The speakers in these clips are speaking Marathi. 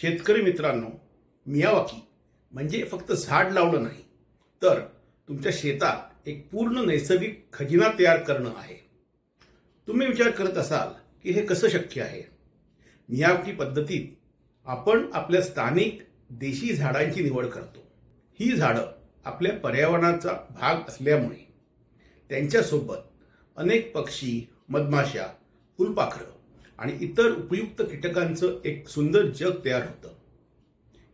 शेतकरी मित्रांनो, मियावाकी म्हणजे फक्त झाड लावणं नाही, तर तुमच्या शेतात एक पूर्ण नैसर्गिक खजिना तयार करणं आहे। तुम्ही विचार करत असाल की हे कसं शक्य आहे। मियावाकी पद्धतीत आपण आपल्या स्थानिक देशी झाडांची निवड करतो। ही झाडं आपल्या पर्यावरणाचा भाग असल्यामुळे त्यांच्यासोबत अनेक पक्षी, मधमाशा, फुलपाखरं आणि इतर उपयुक्त कीटकांचं एक सुंदर जग तयार होतं।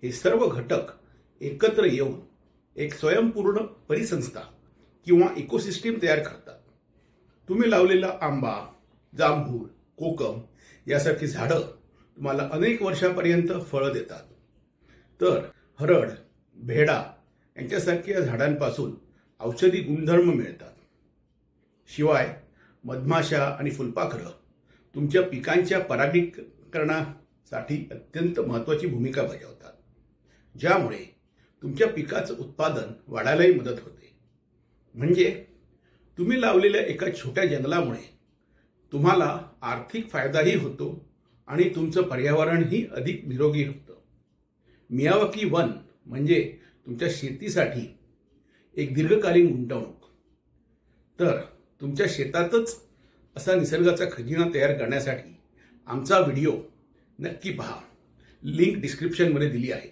हे सर्व घटक एकत्र येऊन एक स्वयंपूर्ण परिसंस्था किंवा इकोसिस्टीम तयार करतात। तुम्ही लावलेला आंबा, जांभूळ, कोकम यासारखी झाडं तुम्हाला अनेक वर्षापर्यंत फळं देतात, तर हरड, भेडा यांच्यासारख्या झाडांपासून औषधी गुणधर्म मिळतात। शिवाय मधमाशा आणि फुलपाखरं तुमच्या पिकांच्या परागीकरणासाठी अत्यंत महत्त्वाची भूमिका बजावतात, ज्यामुळे तुमच्या पिकाचं उत्पादन वाढायलाही मदत होते। म्हणजे तुम्ही लावलेल्या एका छोट्या जंगलामुळे तुम्हाला आर्थिक फायदाही होतो आणि तुमचं पर्यावरणही अधिक निरोगी होतं। मियावाकी वन म्हणजे तुमच्या शेतीसाठी एक दीर्घकालीन गुंतवणूक। तर तुमच्या शेतातच असा निसर्गाचा खजिना तयार करण्यासाठी आमचा व्हिडिओ नक्की पहा। लिंक डिस्क्रिप्शनमध्ये दिली आहे।